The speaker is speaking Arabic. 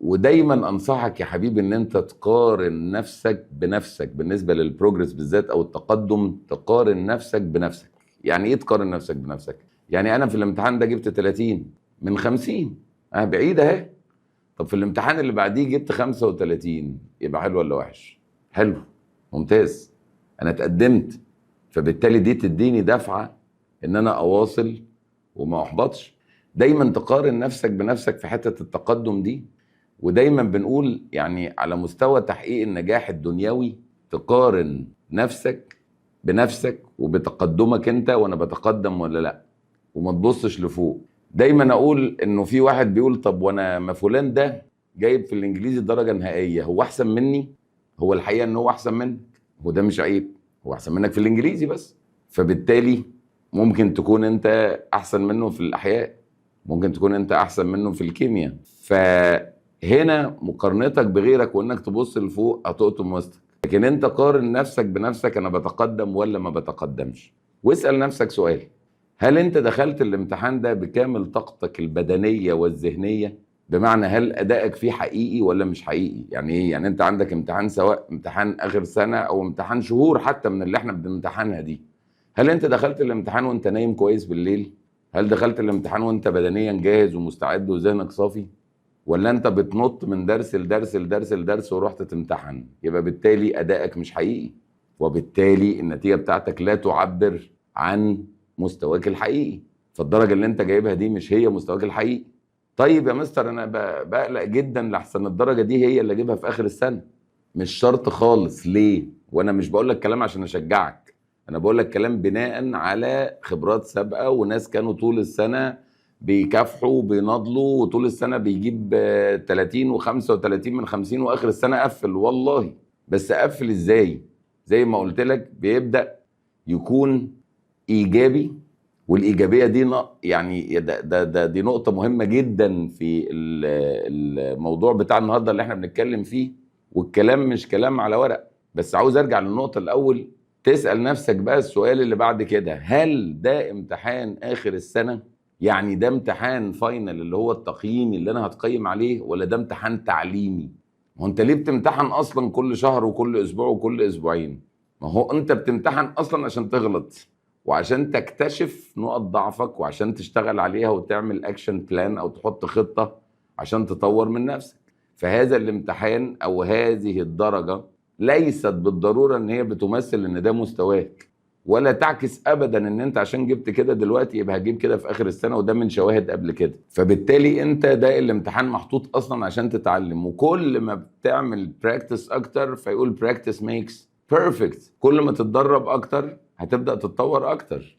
ودايما انصحك يا حبيبي ان انت تقارن نفسك بنفسك بالنسبه للبروجرس بالذات او التقدم. تقارن نفسك بنفسك. يعني ايه تقارن نفسك بنفسك؟ يعني انا في الامتحان ده جبت 30 من 50، بعيد اهي. طب في الامتحان اللي بعديه جبت 35، يبقى حلو ولا وحش؟ حلو، ممتاز، انا اتقدمت. فبالتالي دي تديني دفعه ان انا اواصل وما احبطش. دايما تقارن نفسك بنفسك في حته التقدم دي. ودايما بنقول يعني على مستوى تحقيق النجاح الدنيوي تقارن نفسك بنفسك وبتقدمك انت، وانا بتقدم ولا لا، وما تبصش لفوق. دايما اقول انه في واحد بيقول طب وانا ما فلان ده جايب في الانجليزي درجة نهائية، هو احسن مني؟ هو الحقيقة ان هو احسن منك، هو ده مش عيب، هو احسن منك في الانجليزي بس. فبالتالي ممكن تكون انت احسن منه في الاحياء، ممكن تكون انت احسن منه في الكيمياء. فهنا مقارنتك بغيرك وانك تبص لفوق هتقطم وسطك. لكن انت قارن نفسك بنفسك، انا بتقدم ولا ما بتقدمش. واسأل نفسك سؤال: هل انت دخلت الامتحان ده بكامل طاقتك البدنية والذهنية؟ بمعنى هل ادائك فيه حقيقي ولا مش حقيقي؟ يعني ايه؟ يعني انت عندك امتحان، سواء امتحان اخر سنة او امتحان شهور حتى من اللي احنا بنمتحنها دي، هل انت دخلت الامتحان وانت نايم كويس بالليل؟ هل دخلت الامتحان وانت بدنيا جاهز ومستعد وذهنك صافي؟ ولا انت بتنط من درس لدرس لدرس لدرس ورحت تمتحن؟ يبقى بالتالي ادائك مش حقيقي، وبالتالي النتيجة بتاعتك لا تعبر عن مستواك الحقيقي. فالدرجة اللي انت جايبها دي مش هي مستواك الحقيقي. طيب يا مستر انا بقلق جدا لحسن الدرجة دي هي اللي اجيبها في اخر السنة. مش شرط خالص. ليه؟ وانا مش بقول لك كلام عشان اشجعك، انا بقول لك كلام بناء على خبرات سابقة وناس كانوا طول السنة بيكافحوا وبيناضلوا، وطول السنة بيجيب 30 و35 من 50 واخر السنة قفل. والله بس قفل ازاي؟ زي ما قلت لك بيبدأ يكون ايجابي. والايجابيه دي يعني دي نقطه مهمه جدا في الموضوع بتاع النهارده اللي احنا بنتكلم فيه. والكلام مش كلام على ورق بس. عاوز ارجع للنقطه الاول، تسال نفسك بقى السؤال اللي بعد كده: هل ده امتحان اخر السنه؟ يعني ده امتحان فاينل اللي هو التقييم اللي انا هتقيم عليه، ولا ده امتحان تعليمي؟ ما هو انت ليه بتمتحن اصلا كل شهر وكل اسبوع وكل اسبوعين؟ ما هو انت بتمتحن اصلا عشان تغلط، وعشان تكتشف نقط ضعفك، وعشان تشتغل عليها وتعمل اكشن بلان او تحط خطة عشان تطور من نفسك. فهذا الامتحان او هذه الدرجة ليست بالضرورة ان هي بتمثل ان ده مستواك، ولا تعكس ابدا ان انت عشان جبت كده دلوقتي يبقى هتجيب كده في اخر السنة. وده من شواهد قبل كده. فبالتالي انت ده الامتحان محطوط اصلا عشان تتعلم. وكل ما بتعمل براكتس اكتر، فيقول براكتس ميكس بيرفكت، كل ما تتدرب اكتر هتبدأ تتطور اكتر.